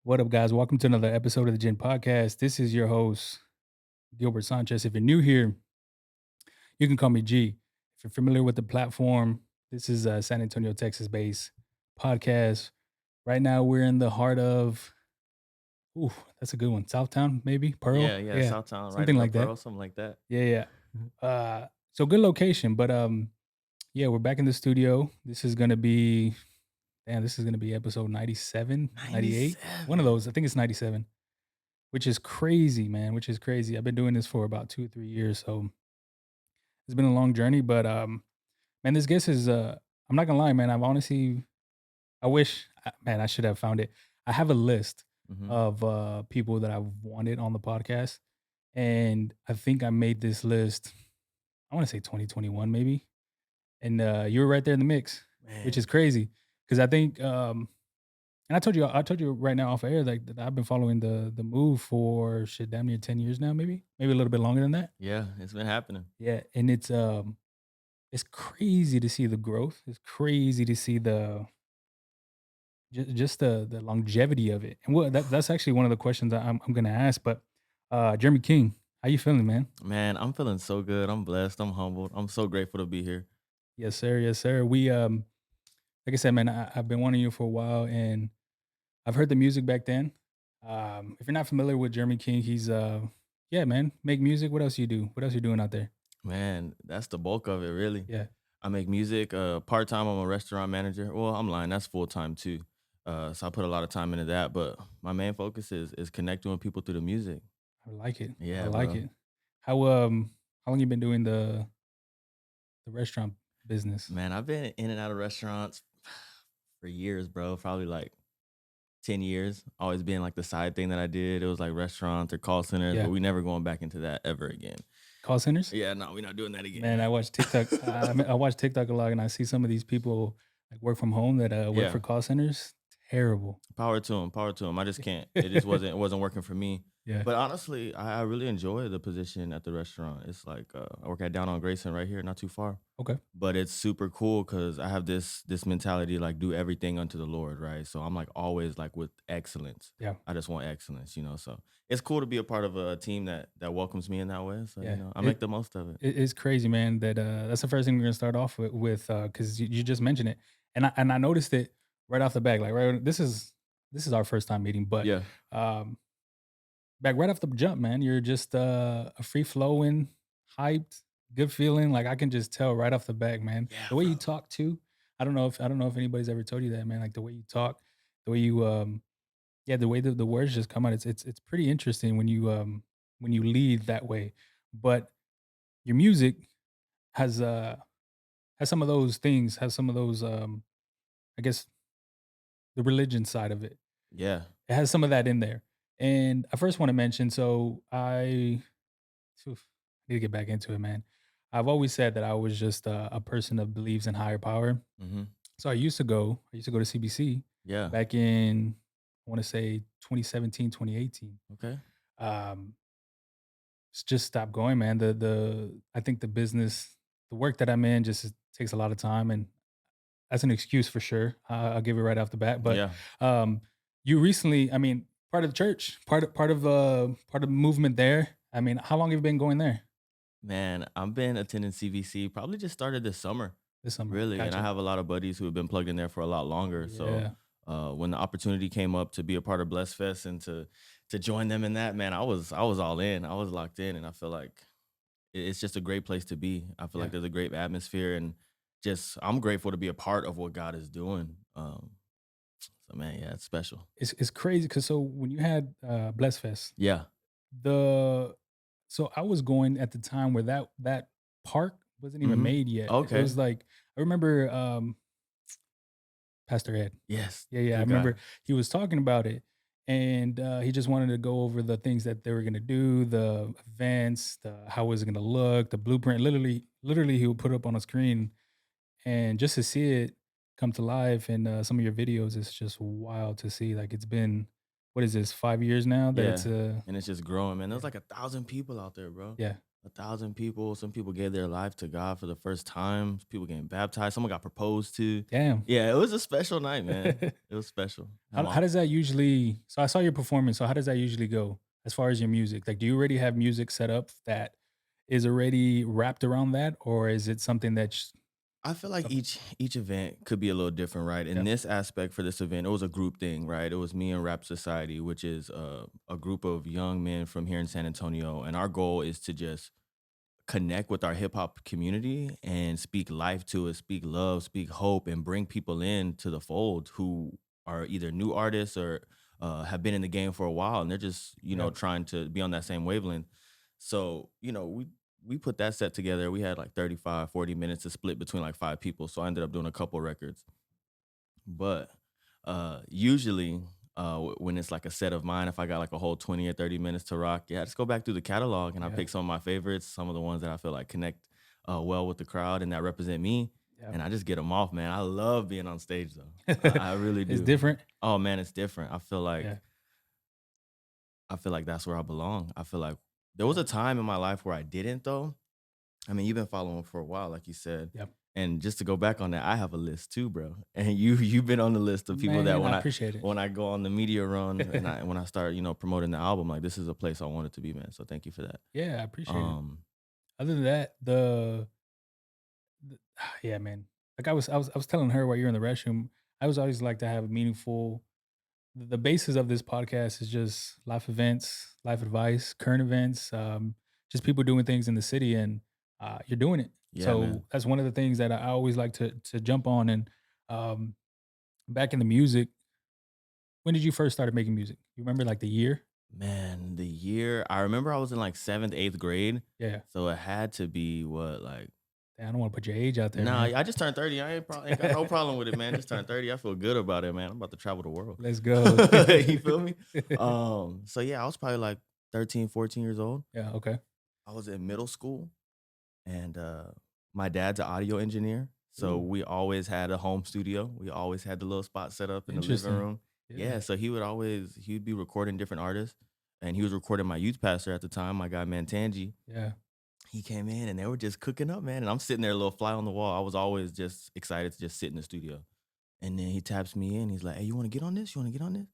What up, guys? Welcome to another episode of the Ginn Podcast. This is your host, Gilbert Sanchez. If you're new here, you can call me G. If you're familiar with the platform, this is a San Antonio, Texas based podcast. Right now, we're in the heart of, ooh, that's a good one. Southtown, maybe? Pearl? Yeah, Yeah, Southtown, right something near like that. Pearl, something like that. Yeah, yeah. So good location, but yeah, we're back in the studio. This is gonna be, damn, this is gonna be episode 97, 98. One of 97. those. I think it's 97. Which is crazy, man, which is crazy. I've been doing this for about 2 or 3 years, so it's been a long journey, but, man, this guest is, I'm not gonna lie, man, I've honestly I wish man, I should have found it. I have a list Mhm. of, people that I've wanted on the podcast, and I think I made this list, I wanna say 2021 maybe, and, you were right there in the mix, which is Man, crazy because I think, and I told you right now off air, like, that I've been following the move for shit damn near 10 years now, maybe a little bit longer than that. yeah, it's been happening. Yeah, and it's crazy to see the growth. It's crazy to see just the longevity of it. And what that's actually one of the questions I'm gonna ask. But Jeremy King, how you feeling, man? Man, I'm feeling so good. I'm blessed. I'm humbled. I'm so grateful to be here. Yes, sir. Yes, sir. We like I said, man, I've been wanting you for a while, and I've heard the music back then. If you're not familiar with Jeremy King, he's yeah, man, make music. What else you do? What else you doing out there? Man, that's the bulk of it, really. Yeah. I make music, part-time, I'm a restaurant manager. Well, I'm lying, that's full-time too. So I put a lot of time into that, but my main focus is connecting with people through the music. I like it. I Yeah, like bro. it. How long you been doing the restaurant business? Man, I've been in and out of restaurants for years, bro. Probably like 10 years, always being like the side thing that I did. It was like restaurants or call centers, Yeah. but we never going back into that ever again. Call centers? Yeah, no, we're not doing that again. Man, I watch TikTok. I watch TikTok a lot, and I see some of these people like work from home that work Yeah, for call centers. Terrible. power to him, power to him. I just can't. It just wasn't working for me. Yeah. But honestly, I really enjoy the position at the restaurant. It's like I work at Down on Grayson right here, not too far. Okay. But it's super cool because I have this mentality like do everything unto the Lord, right? So I'm like always like with excellence. Yeah. I just want excellence, you know. So it's cool to be a part of a team that welcomes me in that way. So Yeah. I make the most of it. It's crazy, man. That that's the first thing we're gonna start off with because you just mentioned it, and I noticed it right off the back. Like this is our first time meeting, but Yeah, um back right off the jump, man, you're just a free flowing, hyped, good feeling. Like I can just tell right off the back, man. yeah, The way you bro. talk too. I don't know if anybody's ever told you that, man. Like the way you talk, the way you yeah, the way the words just come out. It's pretty interesting when you lead that way. But your music has has some of those things, has some of those I guess the religion side of it. Yeah. It has some of that in there. And I first want to mention, so oof, I need to get back into it, man. I've always said that I was just a person that believes in higher power. Hmm. So I used to go to CBC Yeah. back in, I want to say 2017, 2018. Okay. Um, it's just stopped going, man. I think the business, the work that I'm in takes a lot of time, and that's an excuse for sure. I'll give it right off the bat. But Yeah. um, you recently, I mean, part of the church, part of the movement there. I mean, how long have you been going there? Man, I've been attending CVC, probably just started this summer, This summer. really. And I Gotcha. have a lot of buddies who have been plugged in there for a lot longer. So Yeah. when the opportunity came up to be a part of Bless Fest and to join them in that, man, I was all in. I was locked in, and I feel like it's just a great place to be. I feel like Yeah. there's a great atmosphere, and just I'm grateful to be a part of what God is doing. So man, yeah, it's special. It's crazy because so when you had Bless Fest, Yeah. the so I was going at the time where that park wasn't even Hmm. made yet. It Okay. was like I remember Pastor Ed. Yes. Yeah, yeah. I Good remember guy. he was talking about it, and he just wanted to go over the things that they were gonna do, the events, the how was it gonna look, the blueprint. Literally, he would put it up on a screen, and just to see it come to life in some of your videos, it's just wild to see. Like it's been, what is this, 5 years now that Yeah. it's And it's just growing, man. yeah, There's like 1,000 people out there, bro. yeah, 1,000 people. Some people gave their life to God for the first time. People getting baptized. Someone got proposed to. Damn. Yeah, it was a special night, man. It was special. How I'm how all, does that usually so I saw your performance, so how does that usually go as far as your music? Like, do you already have music set up that is already wrapped around that, or is it something that's I feel like some each event could be a little different, right? In yeah, this aspect for this event, it was a group thing, right? It was me and Rap Society, which is a group of young men from here in San Antonio, and our goal is to just connect with our hip hop community and speak life to it, speak love, speak hope, and bring people in to the fold who are either new artists or have been in the game for a while, and they're just yeah, trying to be on that same wavelength. So we put that set together. We had like 35, 40 minutes to split between like five people. So I ended up doing a couple records. But usually, when it's like a set of mine, if I got like a whole 20 or 30 minutes to rock, yeah, I just go back through the catalog and I yeah, pick some of my favorites, some of the ones that I feel like connect well with the crowd and that represent me. yeah. And I just get them off, man. I love being on stage though. I really It's do. different. Oh man, it's different. Yeah, I feel like that's where I belong. I feel like there was yeah, a time in my life where I didn't though. I mean, you've been following for a while, like you said. yeah. And just to go back on that, I have a list too, bro. And you've been on the list of people that Man, I appreciate it. when I go on the media run and I when I start, promoting the album, like this is a place I wanted to be, man. So thank you for that. Yeah, I appreciate it. Um, Other than that, the yeah, man. Like I was telling her while you're in the restroom, I was always like to have a meaningful the basis of this podcast is just life events, life advice, current events, just people doing things in the city, and you're doing it. yeah, So man. that's one of the things that I always like to jump on. And um, back in the music, when did you first started making music? You remember like the year? Man, the year I remember I was in like seventh, eighth grade. Yeah. So it had to be what, like, Damn, I don't want to put your age out there, nah, man. I just turned 30. Ain't got no problem with it, man. Just turned 30. I feel good about it, man. I'm about to travel the world. Let's go. You feel me? So yeah, I was probably like 13, 14 years old. Yeah. Okay. I was in middle school and my dad's an audio engineer. So Ooh, we always had a home studio. We always had the little spot set up in the living interesting. room. Yeah. Yeah, so he'd be recording different artists. And he was recording my youth pastor at the time, my guy Mantangi. Yeah. He came in and they were just cooking up, man. And I'm sitting there, a little fly on the wall. I was always just excited to just sit in the studio. And then he taps me in. He's like, "Hey, you want to get on this? You want to get on this?"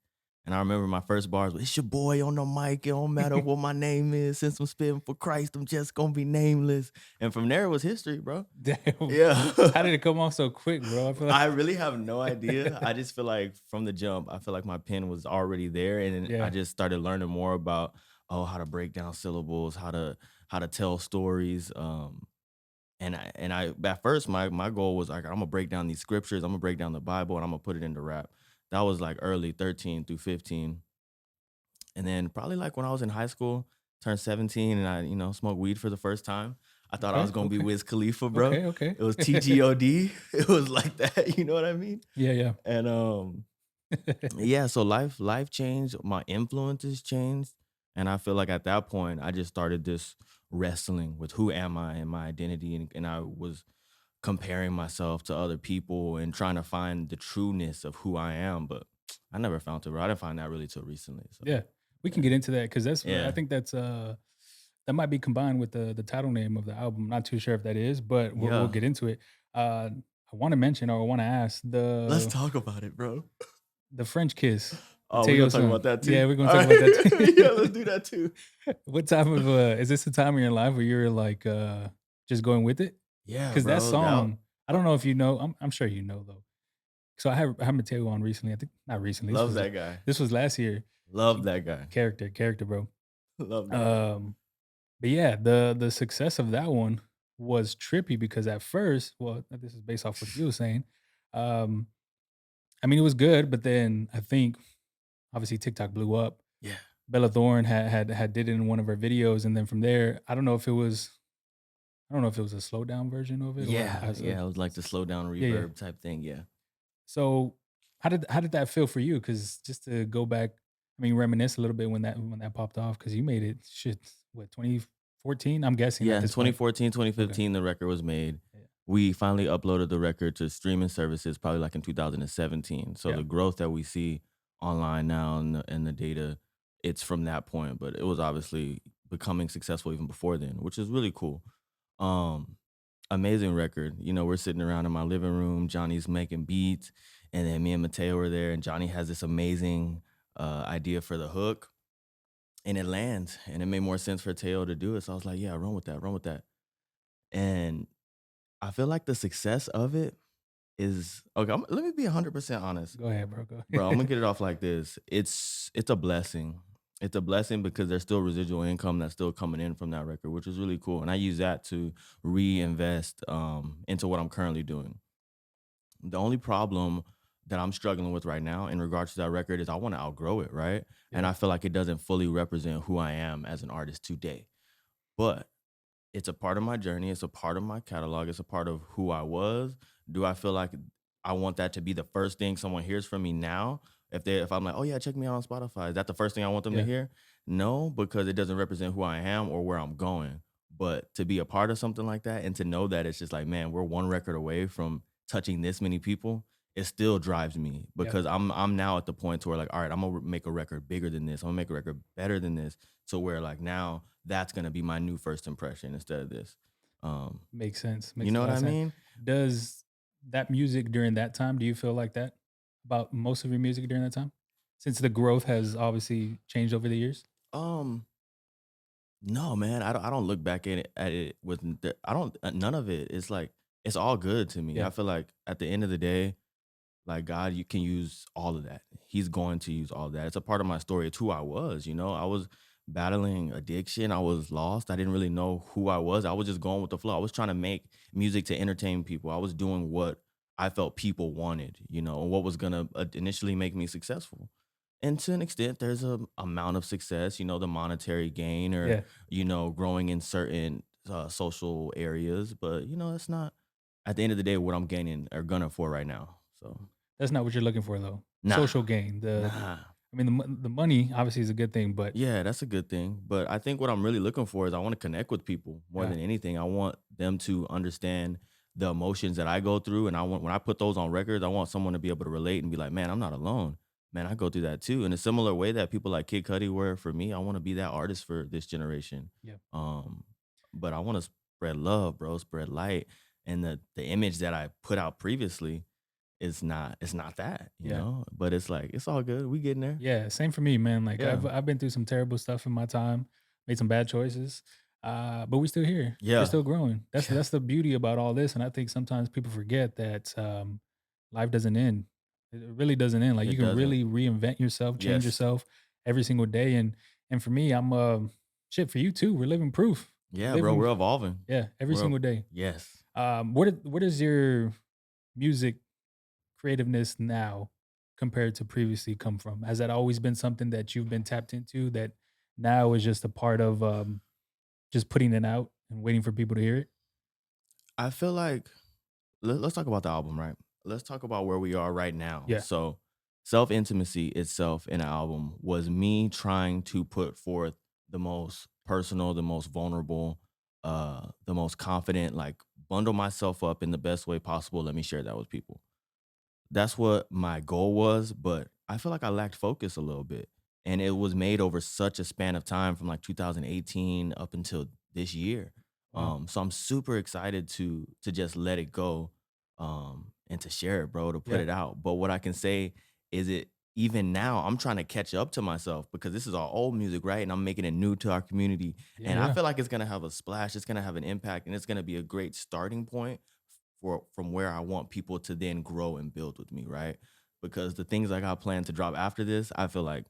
And I remember my first bars was, "It's your boy on the mic. It don't matter what my name is. Since I'm spitting for Christ, I'm just gonna be nameless." And from there, it was history, bro. Damn. Yeah. How did it come off so quick, bro? I feel I like really have no idea. I just feel like from the jump, I feel like my pen was already there, and then I yeah. just started learning more about how to break down syllables, how to tell stories. And I at first my goal was like I'm gonna break down these scriptures, I'm gonna break down the Bible, and I'm gonna put it into rap. That was like early 13 through 15. And then probably like when I was in high school, turned 17 and I, smoked weed for the first time. I thought I Okay. was gonna be Okay. Wiz Khalifa, bro. Okay. Okay. It was TGOD. It was like that, you know what I mean? Yeah. Yeah. And yeah, so life changed, my influences changed, and I feel like at that point I just started this wrestling with who am I and my identity, and I was comparing myself to other people and trying to find the trueness of who I am, but I never found it, bro. I didn't find that really till recently. So Yeah, we can yeah. get into that because I Yeah. think that might be combined with the title name of the album. Not too sure if that is, but we'll Yeah. get into it. I want to mention or I want to ask Let's talk about it, bro. the French kiss, Oh, we're Mateo gonna talk song. about that Yeah, too. we're gonna All talk right. about that Yeah, too. let's do that too. What time of is this the time of your life where you're like just going with it? Yeah, Because that bro. That song, I don't know if you know. I'm sure you know though. So I had Mateo on recently. I think not recently. love that guy. This was last year. Love that guy. Character, bro. Love that guy. Um, But yeah, the success of that one was trippy because at first, well, this is based off what you were saying. Um, I mean, it was good, but then I think obviously TikTok blew up. Yeah. Bella Thorne had did it in one of her videos, and then from there, I don't know if it was a slowed down version of it or Yeah, as a yeah, it was like the slow down yeah, yeah. reverb type thing, yeah. So how did that feel for you? Because just to go back, I mean, reminisce a little bit when that popped off because you made it shit what 2014? I'm guessing at Yeah, in this point. 2014, Okay. 2015, the record was made. Yeah. We finally uploaded the record to streaming services probably like in 2017. So Yeah. the growth that we see online now and the data, it's from that point, but it was obviously becoming successful even before then, which is really cool. Um, Amazing record. You know, we're sitting around in my living room. Johnny's making beats, and then me and Mateo were there, and Johnny has this amazing idea for the hook, and it lands, and it made more sense for Teo to do it. So I was like, yeah, run with that, run with that. And I feel like the success of it is okay. Let me be 100% honest. Go ahead, bro. Go Bro, I'm gonna ahead. get it off like this. It's a blessing. It's a blessing because there's still residual income that's still coming in from that record, which is really cool. And I use that to reinvest into what I'm currently doing. The only problem that I'm struggling with right now in regards to that record is I want to outgrow it, right? And Yeah, I feel like it doesn't fully represent who I am as an artist today. But it's a part of my journey, it's a part of my catalog, it's a part of who I was. Do I feel like I want that to be the first thing someone hears from me now? If I'm like, "Oh, yeah, check me out on Spotify." Is that the first thing I want them to yeah, hear? No, because it doesn't represent who I am or where I'm going. But to be a part of something like that and to know that it's just like, "Man, we're one record away from touching this many people," it still drives me yeah. because I'm now at the point to where like, "All right, I'm gonna make a record bigger than this. I'm gonna make a record better than this." To where like now that's gonna be my new first impression instead of this. Um, Makes sense. you Makes a know lot what of I sense. mean? Does that music during that time, do you feel like that about most of your music during that time? Since the growth has obviously changed over the years? Um, no, man, I don't look back at it with I don't none of it. It's like it's all good to me. Yeah, I feel like at the end of the day, like God, you can use all of that. He's going to use all of that. It's a part of my story. It's who I was. You know, I was battling addiction. I was lost. I didn't really know who I was. I was just going with the flow. I was trying to make music to entertain people. I was doing what I felt people wanted, you know, and what was gonna initially make me successful. And to an extent, there's a amount of success, you know, the monetary gain or, yeah, you know, growing in certain social areas. But, you know, it's not at the end of the day what I'm gaining or gunning for right now. So that's not what you're looking for though. nah, Social gain, nah. I mean, the money obviously is a good thing, but Yeah, that's a good thing. But I think what I'm really looking for is I want to connect with people more yeah, than anything. I want them to understand the emotions that I go through. And I want, when I put those on records, I want someone to be able to relate and be like, man, I'm not alone. Man, I go through that too. In a similar way that people like Kid Cudi were for me, I want to be that artist for this generation. yeah, Um, but I want to spread love, bro, spread light. And the image that I put out previously is not, it's not that, you yeah. know? But it's like, it's all good. We getting there. Yeah, same for me, man. Like Yeah. I've been through some terrible stuff in my time, made some bad choices, but we still here. We're Yeah. still growing. Yeah. That's the beauty about all this, and I think sometimes people forget that life doesn't end. It really doesn't end. Like you It can doesn't. really reinvent yourself, change Yes. yourself every single day. And for me, I'm shit for you too. We're living proof. We're Yeah, bro, living, we're evolving. yeah, every We're single day. yes. What is your music creativeness now compared to previously come from? Has that always been something that you've been tapped into that now is just a part of, just putting it out and waiting for people to hear it? I feel like let's talk about the album, right? Let's talk about where we are right now. Yeah. So, Self Intimacy itself in an album was me trying to put forth the most personal, the most vulnerable, the most confident, like bundle myself up in the best way possible. Let me share that with people. That's what my goal was, but I feel like I lacked focus a little bit. And it was made over such a span of time from like 2018 up until this year. Wow. So I'm super excited to just let it go and to share it, bro, to put Yeah. it out. But what I can say is it even now I'm trying to catch up to myself because this is our old music, right? And I'm making it new to our community. Yeah, And I yeah. feel like it's gonna have a splash, it's gonna have an impact, and it's gonna be a great starting point for from where I want people to then grow and build with me, right? Because the things I got planned to drop after this, I feel like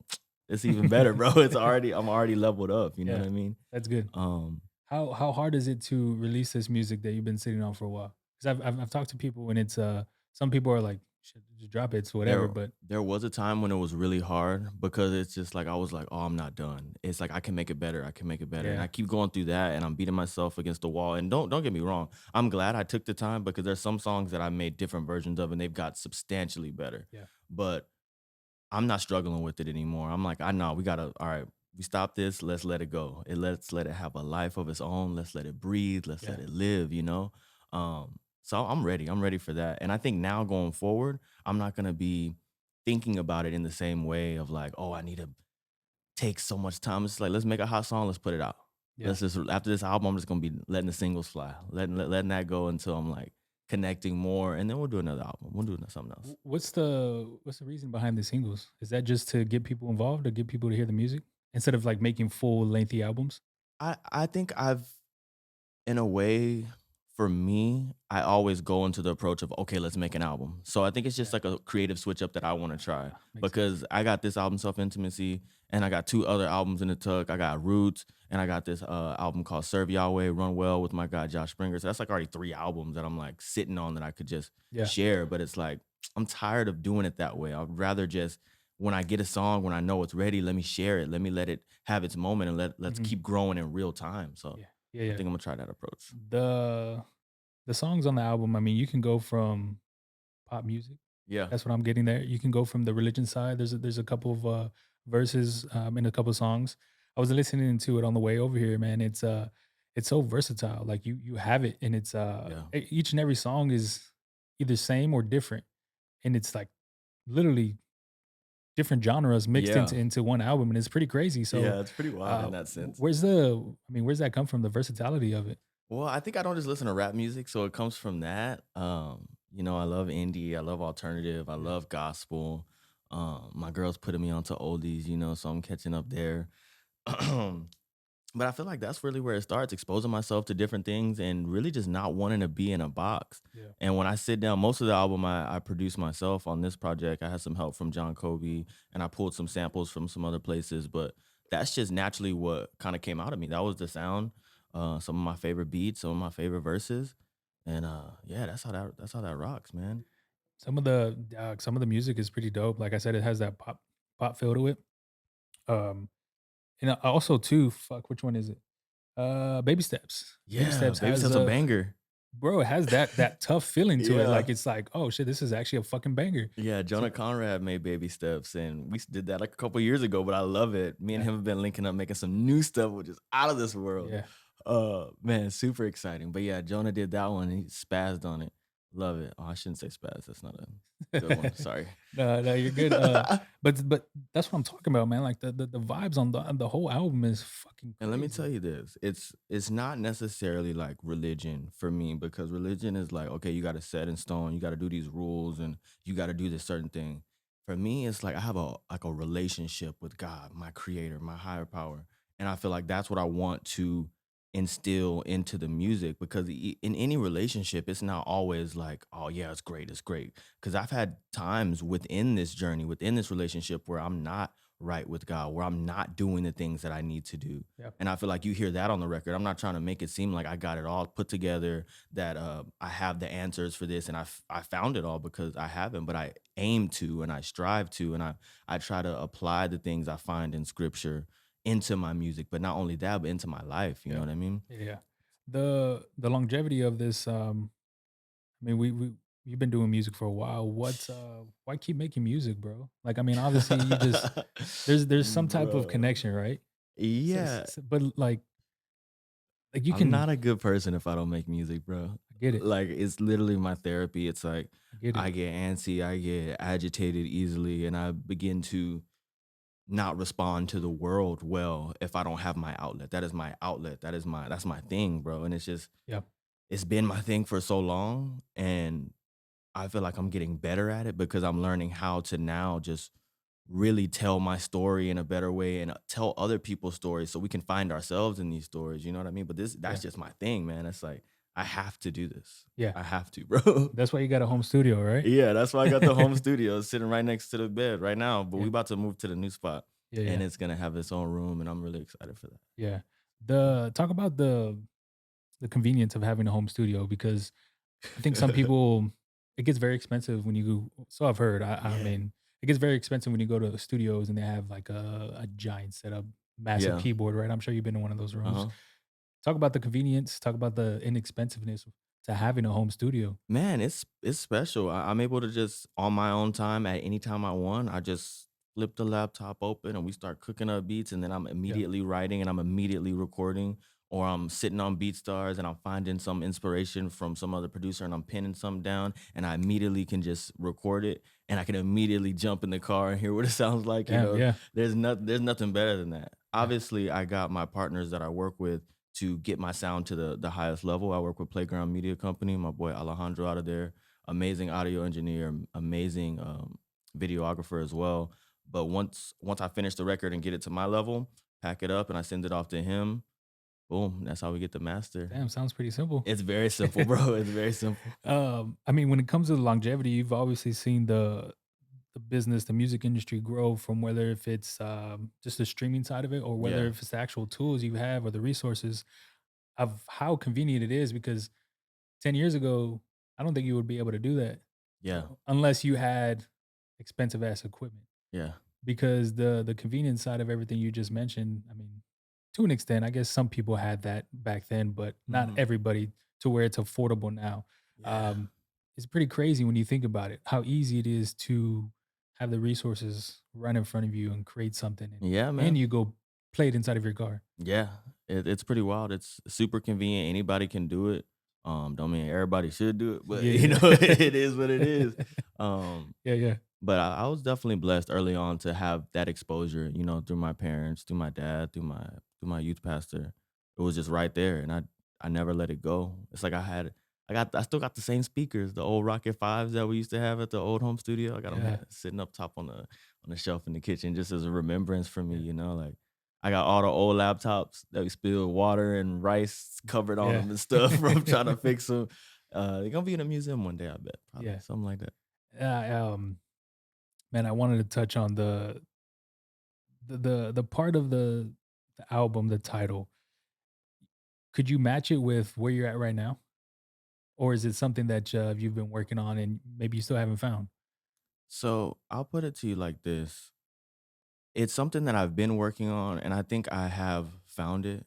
it's even better, bro. It's already I'm already leveled up. You know what Yeah, I mean? that's good. Um, How hard is it to release this music that you've been sitting on for a while? Because I've talked to people and it's, some people are like, "Shit, just drop it, it's whatever," there but there was a time when it was really hard because it's just like I was like, oh, I'm not done. It's like I can make it better. I can make it better. And yeah, I keep going through that and I'm beating myself against the wall. And don't get me wrong. I'm glad I took the time because there's some songs that I made different versions of and they've got substantially better. yeah, But I'm not struggling with it anymore. I'm like, I know we gotta, all right, we stop this, let's let it go. Let's let it have a life of its own. Let's let it breathe. Let's yeah, let it live, you know? So I'm ready. I'm ready for that. And I think now going forward, I'm not gonna be thinking about it in the same way of like, oh, I need to take so much time. It's like, let's make a hot song, let's put it out. Yeah. Let's just after this album, I'm just gonna be letting the singles fly, letting that go until I'm like connecting more, and then we'll do another album. We'll do something else. What's the reason behind the singles? Is that just to get people involved or get people to hear the music instead of like making full lengthy albums? I think I've in a way, for me, I always go into the approach of, okay, let's make an album. So I think it's just Yeah. like a creative switch up that I want to try Makes sense. because I got this album, Self Intimacy, and I got two other albums in the tuck. I got Roots, and I got this album called Serve Yahweh, Run Well with my guy Josh Springer. So that's like already three albums that I'm like sitting on that I could just Yeah. share. But it's like, I'm tired of doing it that way. I'd rather just, when I get a song, when I know it's ready, let me share it. Let me let it have its moment and let's Mhm. keep growing in real time. So Yeah. Yeah, I yeah. think I'm gonna try that approach. The the songs on the album, I mean, you can go from pop music. Yeah. That's what I'm getting there. You can go from the religion side. There's a couple of verses in a couple of songs. I was listening to it on the way over here, man. It's so versatile. Like you have it, and it's Yeah. each and every song is either same or different, and it's like literally different genres mixed Yeah. into one album, and it's pretty crazy. So, Yeah, it's pretty wild in that sense. where's that come from? The versatility of it. Well, I think I don't just listen to rap music, so it comes from that. I love indie, I love alternative, I Yeah, love gospel. My girl's putting me onto oldies, so I'm catching up there. But I feel like that's really where it starts, exposing myself to different things and really just not wanting to be in a box. yeah, And when I sit down, most of the album I produced myself on this project. I had some help from John Kobe and I pulled some samples from some other places, but that's just naturally what kind of came out of me. That was the sound, some of my favorite beats, some of my favorite verses. And yeah, that's how that rocks, man. some of the music is pretty dope. Like I said, it has that pop feel to it. Um, and also too, fuck, which one is it? Baby Steps. Baby Yeah, Steps Baby has Steps a banger. bro, it has that tough feeling to it. Yeah. Like it's like, oh shit, this is actually a fucking banger. Yeah, So Jonah Conrad made Baby Steps, and did that like a couple years ago, but I love it. Me and yeah, him have been linking up, making some new stuff, which is out of this world. yeah. Man, super exciting. But yeah, Jonah did that one, and he spazzed on it. Love it. Oh, I shouldn't say spaz. That's not a good one. Sorry. No, no, you're good. But that's what I'm talking about, man. Like the vibes on the whole album is fucking And let me tell crazy. you this, it's not necessarily like religion for me because religion is like, okay, you got to set in stone, you got to do these rules and you got to do this certain thing. For me, it's like I have a relationship with God, my creator, my higher power. And I feel like that's what I want to instill into the music because in any relationship, it's not always like, oh yeah, it's great, it's great. Because I've had times within this journey, within this relationship where I'm not right with God, where I'm not doing the things that I need to do. Yeah, And I feel like you hear that on the record. I'm not trying to make it seem like I got it all put together, that I have the answers for this, and I found it all because I haven't. But I aim to, and I strive to, and I try to apply the things I find in Scripture into my music. But not only that, but into my life. You know yeah, what I mean? yeah. The longevity of this. I mean, we you've been doing music for a while. Why keep making music, bro? Like, I mean, obviously, you just there's some type of Bro. connection, right? Yeah, But like you I'm can not a good person if I don't make music, bro. I get it, Like, it's literally my therapy. It's like I get it. I get antsy, I get agitated easily, and I begin to not respond to the world well if I don't have my outlet. That is my outlet. That's my thing, bro. And Yeah, it's been my thing for so long. And I feel like I'm getting better at it because I'm learning how to now just really tell my story in a better way and tell other people's stories so we can find ourselves in these stories. You know what I mean? But that's yeah, just my thing, man. It's like I have to do this. yeah. I have to, bro. That's why you got a home studio, right? Yeah, that's why I got the home studio sitting right next to the bed right now. But we Yeah, about to move to the new spot yeah, and yeah, it's gonna have its own room, and I'm really excited for that. yeah. The talk about the convenience of having a home studio because I think some people it gets very expensive when you go. So I've heard. I Yeah. mean, it gets very expensive when you go to studios and they have like a giant setup, massive Yeah. keyboard, right? I'm sure you've been in one of those rooms. Uh-huh. Talk about the convenience. Talk about the inexpensiveness to having a home studio. Man, it's special. I'm able to just on my own time at any time I want. I just flip the laptop open and we start cooking up beats, and then I'm Yeah, immediately writing and I'm immediately recording, or I'm sitting on BeatStars and I'm finding some inspiration from some other producer and I'm pinning something down and I immediately can just record it and I can immediately jump in the car and hear what it sounds like. damn, yeah, There's nothing better than that. Yeah, obviously I got my partners that I work with to get my sound to the highest level. I work with Playground Media Company, my boy Alejandro out of there, amazing audio engineer, amazing videographer as well. But once I finish the record and get it to my level, pack it up and I send it off to him. Boom, that's how we get the master. damn, sounds pretty simple. It's very simple, bro. It's very simple. I mean, when it comes to the longevity, you've obviously seen the business, the music industry grow from whether if it's just the streaming side of it or whether Yeah, if it's the actual tools you have or the resources of how convenient it is. Because 10 years ago, I don't think you would be able to do that, yeah, unless you had expensive ass equipment. yeah. Because the convenience side of everything you just mentioned, I mean, to an extent, I guess some people had that back then, but not Mhm. everybody to where it's affordable now. Yeah. Um, it's pretty crazy when you think about it, how easy it is to have the resources right in front of you and create something, Yeah, and man. you go play it inside of your car. Yeah, it's pretty wild. It's super convenient. Anybody can do it. Don't mean everybody should do it, but you Yeah, know, yeah. it is what it is. Um, Yeah, yeah, but I was definitely blessed early on to have that exposure, you know, through my parents, through my dad, through my youth pastor. It was just right there, and I never let it go. It's like I still got the same speakers, the old Rocket Fives that we used to have at the old home studio. I got them yeah, sitting up top on the shelf in the kitchen, just as a remembrance for me. yeah, You know, like I got all the old laptops that we spilled water and rice covered on yeah. them and stuff from trying to fix them. They're gonna be in a museum one day, I bet, probably Yeah. something like that. Um, man, I wanted to touch on the part of the album, the title. Could you match it with where you're at right now? Or is it something that, you've been working on and maybe you still haven't found? So I'll put it to you like this. It's something that I've been working on, and I think I have found it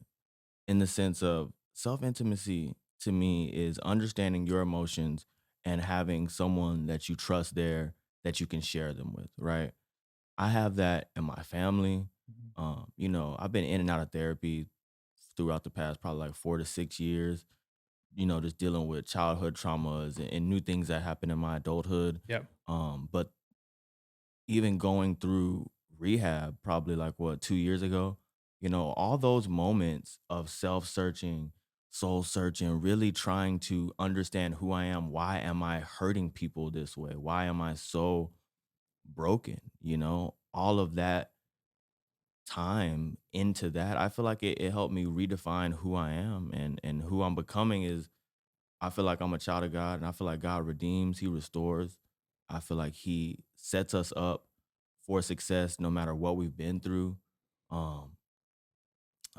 in the sense of self intimacy to me is understanding your emotions and having someone that you trust there that you can share them with, right? I have that in my family. Mhm. You know, I've been in and out of therapy throughout the past probably like 4 to 6 years, you know, just dealing with childhood traumas and new things that happen in my adulthood. Yep. But even going through rehab probably like what 2 years ago, you know, all those moments of self-searching, soul searching, really trying to understand who I am, why am I hurting people this way? Why am I so broken, you know? All of that time into that, I feel like it helped me redefine who I am and who I'm becoming is I feel like I'm a child of God and I feel like God redeems, he restores. I feel like he sets us up for success no matter what we've been through. Um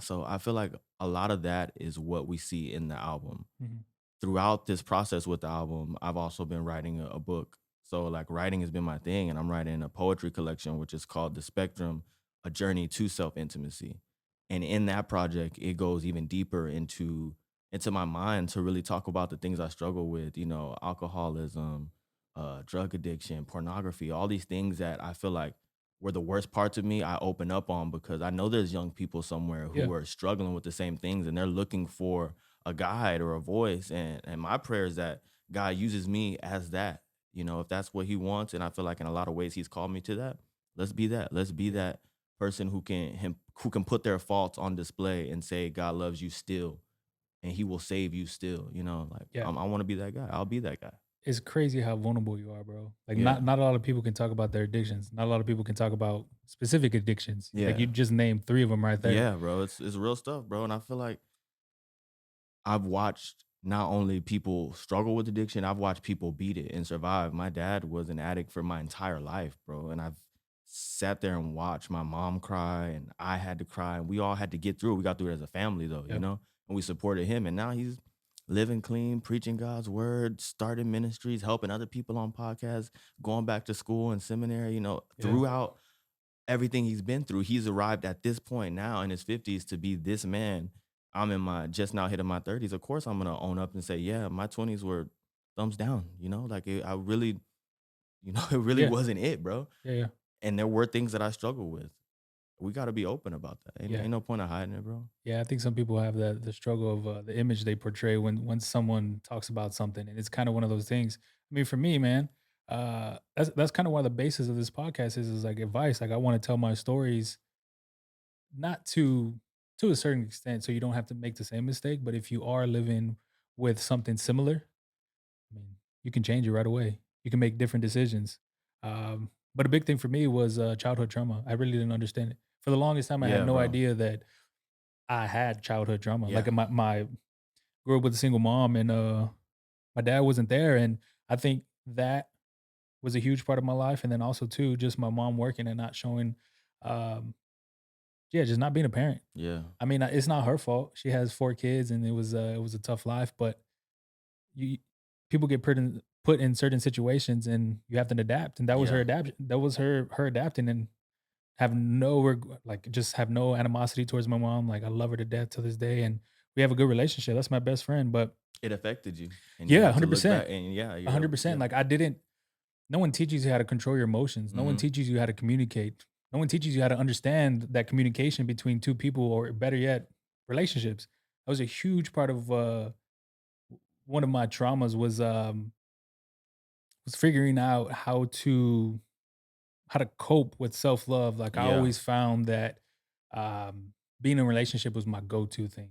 so I feel like a lot of that is what we see in the album Mhm. throughout this process with the album, I've also been writing a book. So like writing has been my thing, and I'm writing a poetry collection, which is called The Spectrum: A Journey to Self Intimacy. And in that project, it goes even deeper into my mind to really talk about the things I struggle with, you know, alcoholism, drug addiction, pornography, all these things that I feel like were the worst parts of me. I open up on because I know there's young people somewhere Yeah. who are struggling with the same things, and they're looking for a guide or a voice. And my prayer is that God uses me as that. You know, if that's what he wants, and I feel like in a lot of ways he's called me to that, let's be that. Let's be Yeah. that person who can put their faults on display and say God loves you still and he will save you still, you know, like Yeah. I want to be that guy. I'll be that guy. It's crazy how vulnerable you are, bro. Like, Yeah. not a lot of people can talk about their addictions. Not a lot of people can talk about specific addictions. Like, you Yeah. just named 3 of them right there. Yeah, bro. It's real stuff, bro. And I feel like I've watched not only people struggle with addiction, I've watched people beat it and survive. My dad was an addict for my entire life, bro. And I've sat there and watched my mom cry and I had to cry and we all had to get through it. We got through it as a family though, you Yep. know? And we supported him. And now he's living clean, preaching God's word, starting ministries, helping other people on podcasts, going back to school and seminary, you know, Yeah. throughout everything he's been through, he's arrived at this point now in his 50s to be this man. I'm in my just now hitting my 30s. Of course, I'm gonna own up and say, yeah, my 20s were thumbs down. You know, like I really, you know, it really Yeah. wasn't it, bro. Yeah, yeah. And there were things that I struggled with. We got to be open about that. Yeah. Ain't no point of hiding it, bro. Yeah, I think some people have the struggle of, the image they portray when someone talks about something, and it's kinda one of those things. I mean, for me, man, that's kinda why the basis of this podcast is like advice. Like, I wanna tell my stories not to a certain extent, so you don't have to make the same mistake, but if you are living with something similar, I mean, you can change it right away. You can make different decisions. But a big thing for me was childhood trauma. I really didn't understand it. For the longest time, I had Yeah, no bro. idea that I had childhood trauma. Yeah. Like my grew up with a single mom, and my dad wasn't there, and I think that was a huge part of my life. And then also too, just my mom working and not showing, um, yeah, just not being a parent. Yeah. I mean, it's not her fault. She has 4 kids, and it was a tough life, but you people get put in certain situations, and you have to adapt, and that was her Yeah. adaptation. That was her adapting, and have no like, just have no animosity towards my mom. Like, I love her to death to this day, and we have a good relationship. That's my best friend, but It affected you, and you yeah, have to look 100%. back and yeah, you're 100%. yeah. Like, I didn't no one teaches you how to control your emotions. No one Mhm. teaches you how to communicate. No one teaches you how to understand that communication between 2 people, or better yet, relationships. That was a huge part of, one of my traumas was figuring out how to cope with self-love. Like, I Yeah. always found that, being in a relationship was my go-to thing.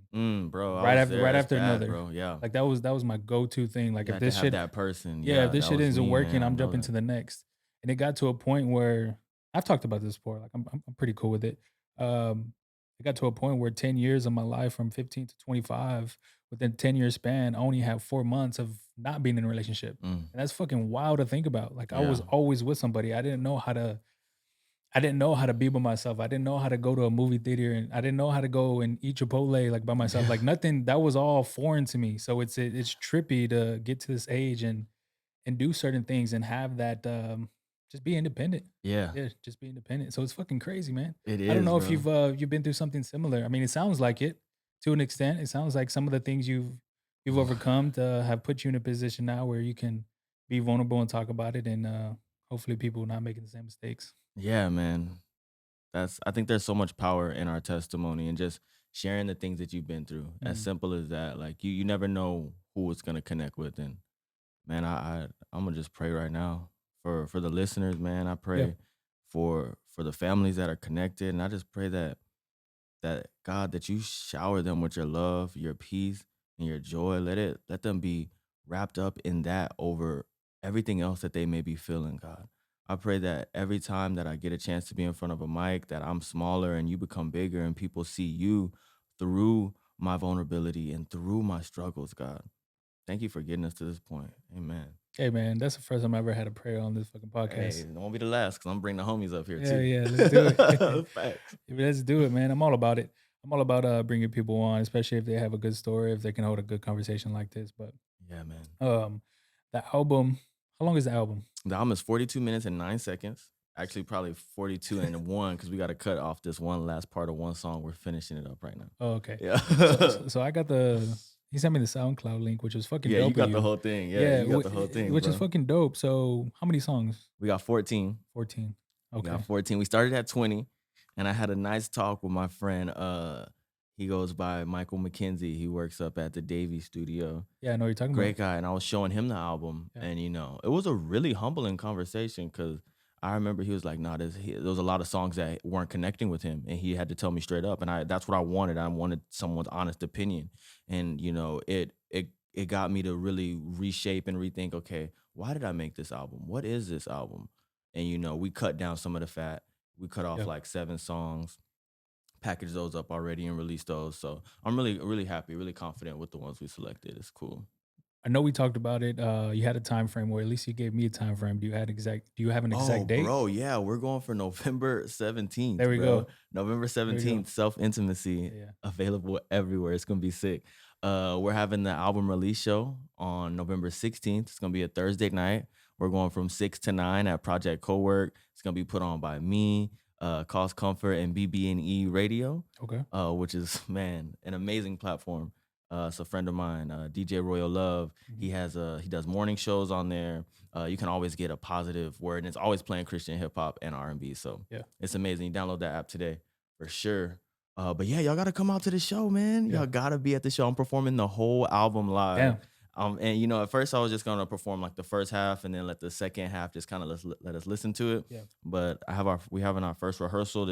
Bro, I was there. Right It's after bad, another. bro. Yeah. Like, that was my go-to thing. Like, You if had to this have shit that person. yeah, if Yeah, this that shit was isn't me, working, man. I I'm know jumping that. to the next. And it got to a point where I've talked about this before. Like, I'm pretty cool with it. It got to a point where 10 years of my life, from 15 to 25, within 10-year span, I only have 4 months of not being in a relationship. Mm, And that's fucking wild to think about. Like, I was yeah. always with somebody. I didn't know how to be by myself. I didn't know how to go to a movie theater, and I didn't know how to go and eat Chipotle, like, by myself. Yeah. Like, nothing, that was all foreign to me. So it's trippy to get to this age and do certain things and have that, just be independent. Yeah. Yeah, just be independent. So it's fucking crazy, man. It I don't is, know if bro. you've been through something similar. I mean, it sounds like it to an extent. It sounds like some of the things you've overcome to have put you in a position now where you can be vulnerable and talk about it, and hopefully people not making the same mistakes. Yeah, man. That's I think there's so much power in our testimony and just sharing the things that you've been through. As Mm. simple as that. Like you never know who it's gonna connect with. And man, I'm gonna just pray right now for the listeners, man. I Yeah. pray for the families that are connected. And I just pray that God, that you shower them with your love, your peace, and your joy. Let them be wrapped up in that over everything else that they may be feeling, God. I pray that every time that I get a chance to be in front of a mic, that I'm smaller and you become bigger and people see you through my vulnerability and through my struggles, God. Thank you for getting us to this point. Amen. Hey, man, that's the first time I ever had a prayer on this fucking Hey, podcast. don't want to be the last because I'm bringing the homies up here Yeah, too. yeah, let's do it. Facts. Let's do it, man. I'm all about it. I'm all about, bringing people on, especially if they have a good story, if they can hold a good conversation like this. But, Yeah, man. um, the album, how long is the album? The album is 42 minutes and 9 seconds. Actually, probably 42 and 1 because we got to cut off this one last part of one song. We're finishing it up right now. Oh, okay. Yeah. So I got he sent me the SoundCloud link, which was fucking Yeah, you dope of got the you. whole thing. Yeah, Yeah, you got the whole thing, which is bro. fucking dope. So how many songs? We got 14. 14. We got Okay. 14. We started at 20, and I had a nice talk with my friend. He goes by Michael McKenzie. He works up at the Davie studio. Yeah, I know what you're talking Great about. guy, and I was showing him the album, Yeah. and it was a really humbling conversation because I remember he was like, "Nah, there was a lot of songs that weren't connecting with him," and he had to tell me straight up, and that's what I wanted. I wanted someone's honest opinion, and it got me to really reshape and rethink. Okay, why did I make this album? What is this album? And we cut down some of the fat. We cut off Yeah. like 7 songs, packaged those up already, and released those. So I'm really, really happy, really confident with the ones we selected. It's cool. I know we talked about it. You had a time frame, or at least you gave me a time frame. Do you have an Oh, exact date? bro, yeah, we're going for November There 17th, we bro. go. November There we go. 17th, Self-Intimacy, Yeah. available everywhere. It's gonna be sick. We're having the album release show on November 16th. It's gonna be a Thursday night. We're going from 6 to 9 at Project Cowork. It's gonna be put on by me, Cost Comfort, and BB&E Radio, Okay. which is, man, an amazing platform. It's a friend of mine, DJ Royal Love. Mhm. He does morning shows on there. You can always get a positive word, and it's always playing Christian hip hop and R&B. So Yeah. it's amazing. You download that app today for sure. But yeah, y'all gotta come out to the show, man. Yeah. Y'all gotta be at the show. I'm performing the whole album live. Damn. And at first I was just gonna perform like the first half, and then let the second half just kind of let us listen to it. Yeah. But we having our first rehearsal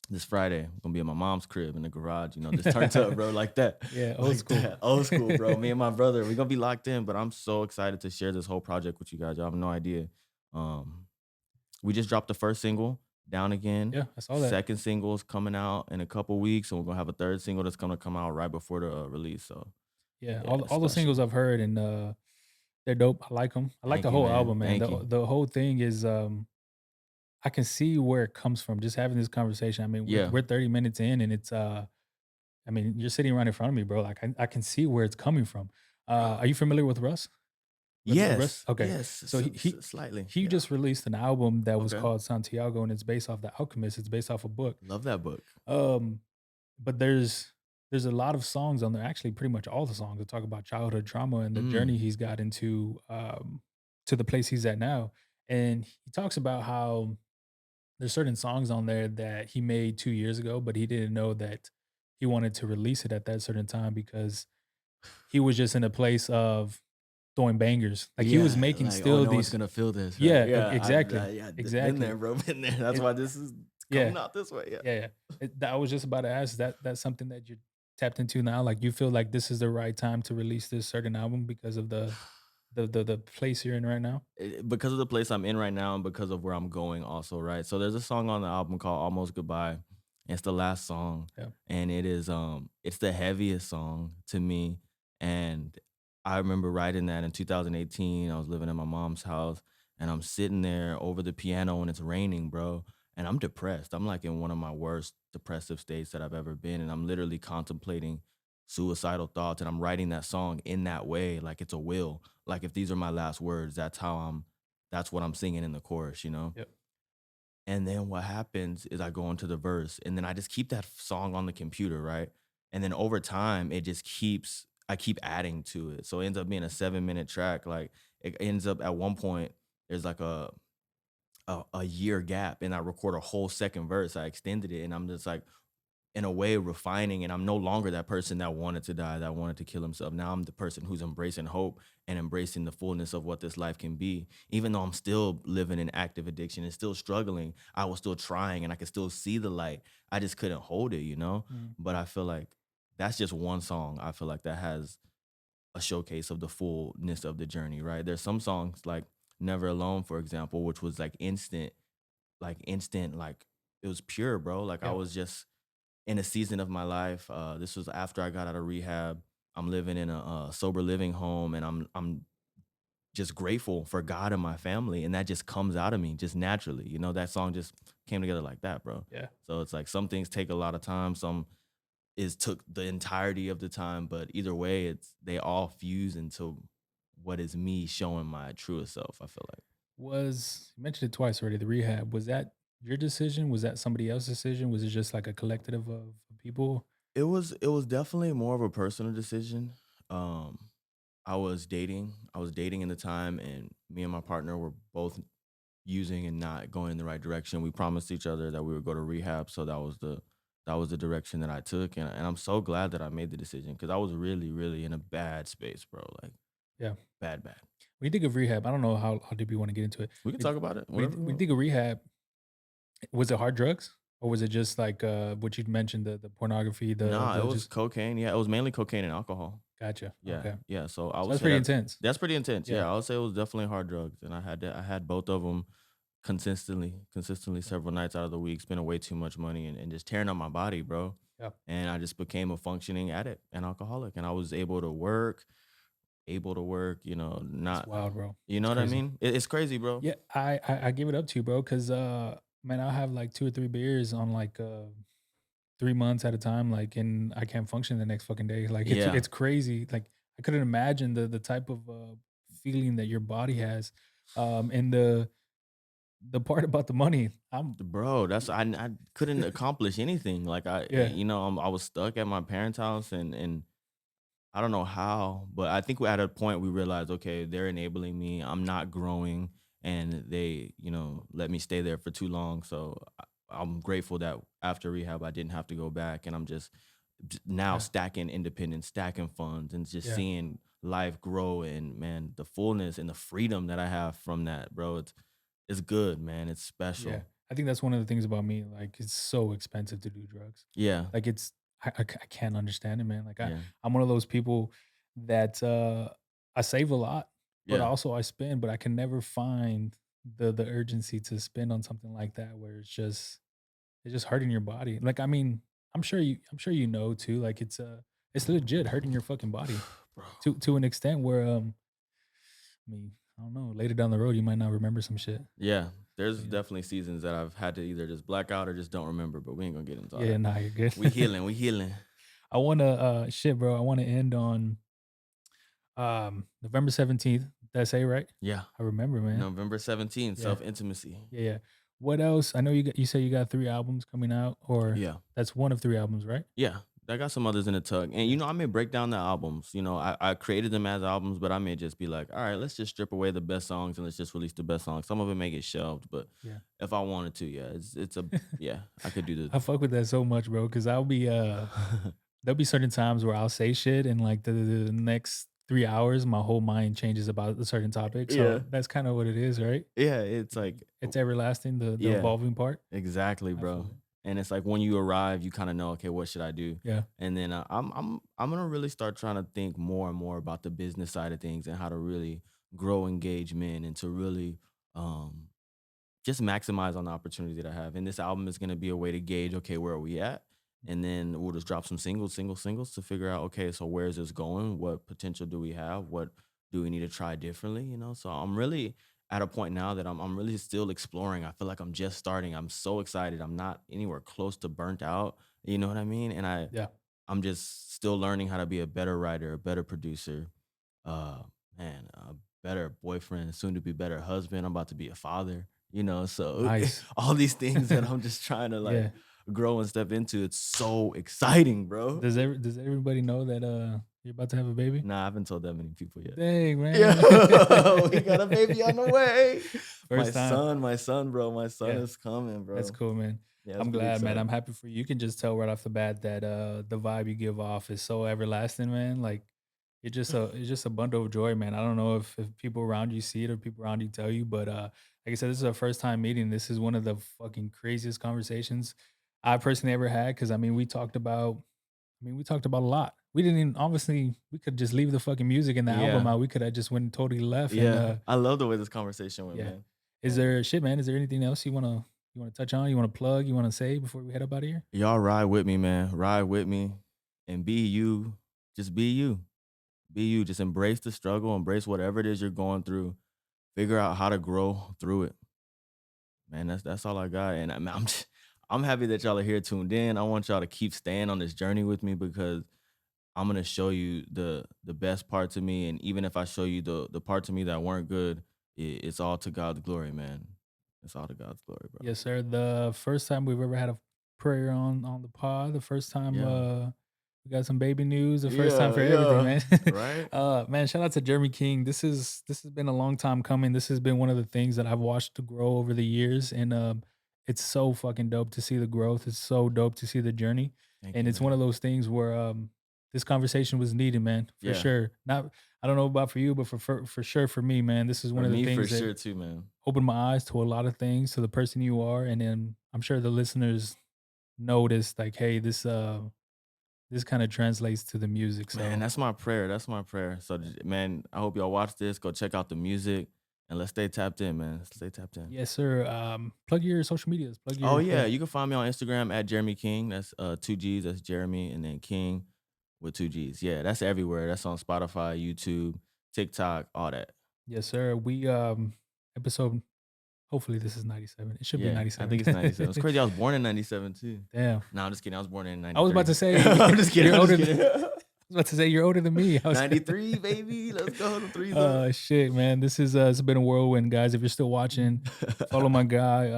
This Friday, I'm gonna be at my mom's crib in the garage, just turned up, bro, like that, Yeah, old like school. that, old school, bro. Me and my brother, we're gonna be locked in, but I'm so excited to share this whole project with you guys. Y'all have no idea. Um, we just dropped the first single, Down Again. Yeah, I saw that. Second single is coming out in a couple weeks, and we're gonna have a third single that's gonna come out right before the release. So Yeah, yeah, it's all the singles special. I've heard and, they're dope. I like them. I like Thank the you, whole man. album, man. Thank you. The whole thing is, I can see where it comes from just having this conversation. I mean, Yeah. we're 30 minutes in and it's, I mean, you're sitting right in front of me, bro. Like, I can see where it's coming from. Bro. Are you familiar with Russ? With Russ? Yes. Okay. Yes. So Slightly. he Yeah. just released an album that was Okay. called Santiago, and it's based off The Alchemist. It's based off a book. Love that book. Um, but there's a lot of songs on there, actually pretty much all the songs that talk about childhood trauma and the journey Mm. he's got into, to the place he's at now. And he talks about how there's certain songs on there that he made 2 years ago, but he didn't know that he wanted to release it at that certain time because he was just in a place of throwing bangers. Like, he was Yeah, making like, "Oh, still no one's these. gonna feel this," right? Yeah, Yeah, exactly, yeah, been exactly. there, bro, been there. That's It why this is yeah, coming out this way, yeah. yeah, yeah. I was just about to ask, that's something that you're tapped into now? Like, you feel like this is the right time to release this certain album because of the place you're in right now? Because of the place I'm in right now and because of where I'm going also, right? So there's a song on the album called Almost Goodbye. It's the last song Yeah, and it's the heaviest song to me. And I remember writing that in 2018. I was living in my mom's house and I'm sitting there over the piano and it's raining, bro. And I'm depressed. I'm like in one of my worst depressive states that I've ever been. And I'm literally contemplating suicidal thoughts. And I'm writing that song in that way, like it's a will. Like if these are my last words, that's what I'm singing in the chorus. yep, And then what happens is I go into the verse and then I just keep that song on the computer, right? And then over time, I keep adding to it. So it ends up being a 7-minute track. Like it ends up at one point, there's like a year gap and I record a whole second verse. I extended it and I'm just like, in a way refining and I'm no longer that person that wanted to die, that wanted to kill himself. Now I'm the person who's embracing hope and embracing the fullness of what this life can be. Even though I'm still living in active addiction and still struggling, I was still trying and I could still see the light. I just couldn't hold it. mm, But I feel like that's just one song. I feel like that has a showcase of the fullness of the journey, right? There's some songs like Never Alone, for example, which was like it was pure, bro. Like I yeah, was just in a season of my life. This was after I got out of rehab. I'm living in a sober living home, and I'm just grateful for God and my family, and that just comes out of me just naturally. That song just came together like that, bro. yeah. So it's like some things take a lot of time, some is took the entirety of the time, but either way, they all fuse into what is me showing my truest self. I feel like. You mentioned it twice already, the rehab. Was that your decision? Was that somebody else's decision? Was it just like a collective of people? It was definitely more of a personal decision. Um, I was dating in the time, and me and my partner were both using and not going in the right direction. We promised each other that we would go to rehab, so that was the direction that I took, and I'm so glad that I made the decision because I was really, really in a bad space, bro. Like Yeah. bad, bad. When you think of rehab, I don't know how deep you wanna get into it. We can When talk about it, when whatever. when you think of rehab, was it hard drugs? Or was it just like, what you'd mentioned, the pornography, Nah, it the was just. cocaine. Yeah, it was mainly cocaine and alcohol. Gotcha, Yeah, okay. yeah. So I So would that's say pretty that intense. that's pretty intense. Yeah, Yeah, I would say it was definitely hard drugs, and I had both of them consistently yeah, several nights out of the week, spending way too much money and just tearing up my body, bro. yeah. And I just became a functioning addict and alcoholic, and I was able to work. That's Not, wild, bro. you know It's what I crazy. mean? It's crazy, bro. Yeah, I give it up to you, bro, because man, I'll have, like, 2 or 3 beers on, like, 3 months at a time, like, and I can't function the next fucking day. Like, Yeah, it's crazy. Like, I couldn't imagine the type of, feeling that your body has, and the part about the money, bro. I couldn't accomplish anything. Like yeah, I was stuck at my parents' house, and I don't know how, but I think we're at a point we realized, okay, they're enabling me. I'm not growing, and they, let me stay there for too long. So I'm grateful that after rehab, I didn't have to go back, and I'm just now yeah, stacking independence, stacking funds, and just yeah, seeing life grow. And man, the fullness and the freedom that I have from that, bro, it's good, man. It's yeah. special. I think that's one of the things about me, like, it's so expensive to do drugs. Yeah, Like, it's I can't understand it, man. Like, yeah, I'm one of those people that, I save a lot, but yeah. also I spend, but I can never find the urgency to spend on something like that where it's just hurting your body. Like, I mean, I'm sure you know too, like, it's legit hurting your fucking body Bro. to an extent where, I mean, I don't know, later down the road, you might not remember some shit. Yeah, But there's yeah. definitely seasons that I've had to either just black out or just don't remember, but we ain't gonna get into all Yeah, that. nah, you're good. We healing, we healing. I wanna, shit, bro, I wanna end on, November 17th. Did I say it right? Yeah, I remember, man. November 17th, Yeah. self intimacy. Yeah, yeah. What else? I know you say you got 3 albums coming out, or Yeah. that's one of 3 albums, right? Yeah, I got some others in the tug, and Yeah. I may break down the albums. I created them as albums, but I may just be like, all right, let's just strip away the best songs and let's just release the best songs. Some of it may get shelved, but Yeah. if I wanted to, yeah, it's a yeah, I could do I fuck with that so much, bro. Because 'cause I'll be, the there'll be certain times where I'll say shit and, like, the next 3 hours, my whole mind changes about a certain topic, yeah, so that's kinda what it is, right? yeah. It's Mhm. like It's everlasting, the yeah, evolving part. exactly, I feel bro. it. And it's like when you arrive, you kind of know, okay, what should I do? Yeah. And then I'm gonna really start trying to think more and more about the business side of things and how to really grow engagement and to really um just maximize on the opportunity that I have. And this album is gonna be a way to gauge, okay, where are we at? And then we'll just drop some singles to figure out, okay, so where is this going? What potential do we have? What do we need to try differently? So I'm really at a point now that I'm really still exploring. I feel like I'm just starting. I'm so excited. I'm not anywhere close to burnt out. You know what I mean? And Yeah. I'm just still learning how to be a better writer, a better producer, uh, a better boyfriend, soon to be better husband. I'm about to be a father, so Nice. all these things that I'm just trying to like Yeah. grow and step into. It's so exciting, bro. Does everybody know that, you're about to have a baby? Nah, I haven't told that many people yet. Dang, Yeah, man. we got a baby on the way. First time. My son, bro. My son Yeah. is coming, That's bro. cool, man. Yeah, it's I'm pretty glad, man. I'm exciting. happy for you. You can just tell right off the bat that the vibe you give off is so everlasting, man. Like it's just a bundle of joy, man. I don't know if people around you see it or people around you tell you, but like I said, this is our first time meeting. This is one of the fucking craziest conversations I personally ever had because we talked about a lot. We didn't even obviously we could just leave the fucking music and the album Yeah, out. We could have just went and totally left and yeah. I love the way this conversation went, yeah. man. Is there shit, man? Is there anything else you wanna touch on? You wanna plug? You wanna say before we head up out of here? Y'all ride with me, man. Ride with me and be you. Just be you. Be you. Just embrace the struggle, embrace whatever it is you're going through. Figure out how to grow through it. Man, that's all I got. And I'm happy that y'all are here tuned in. I want y'all to keep staying on this journey with me because I'm gonna show you the best parts of me. And even if I show you the parts of me that weren't good, it's all to God's glory, man. It's all to God's glory, bro. Yes, sir. The first time we've ever had a prayer on the pod, the first time, Yeah. we got some baby news, the first time Yeah, for everything, yeah. man. Right? Man, shout out to Jeremy King. This has been a long time coming. This has been one of the things that I've watched to grow over the years, and, it's so fucking dope to see the growth. It's so dope to see the journey, Thank and you, it's one man. of those things where, this conversation was needed, man, for Yeah. sure. Not I don't know about for you, but for sure for me, man, this is one For of the me, for things that sure too, man. opened my eyes to a lot of things, to the person you are, and then I'm sure the listeners noticed like, hey, this kind of translates to the music. Man, So that's my prayer. That's my prayer. So, man, I hope y'all watch this. Go check out the music, and let's stay tapped in, man. Let's stay tapped in. yes, sir. Plug your social medias. Plug Oh your yeah, yeah. you can find me on Instagram at Jeremy King. That's two G's. That's Jeremy and then King with two G's. Yeah, that's everywhere. That's on Spotify, YouTube, TikTok, all that. Yes, sir. We episode hopefully this is 97. It should be Yeah, I 97. think it's 97. It's crazy. I was born in 97 too. Damn. No, I'm just kidding. I was born in I was about 93. to say I'm just kidding. you're I'm just older than kidding. I was about to say you're older than me. I was 93, baby. Let's go. The threes up. Shit, man. This is it's been a whirlwind, guys. If you're still watching, follow my guy.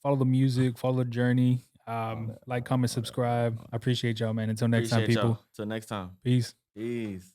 Follow the music, follow the journey. All that, Like, all that, comment, all that, all that, subscribe. all I that. appreciate y'all, man. Until next time, Appreciate y'all. people. Till next time. Peace. Peace.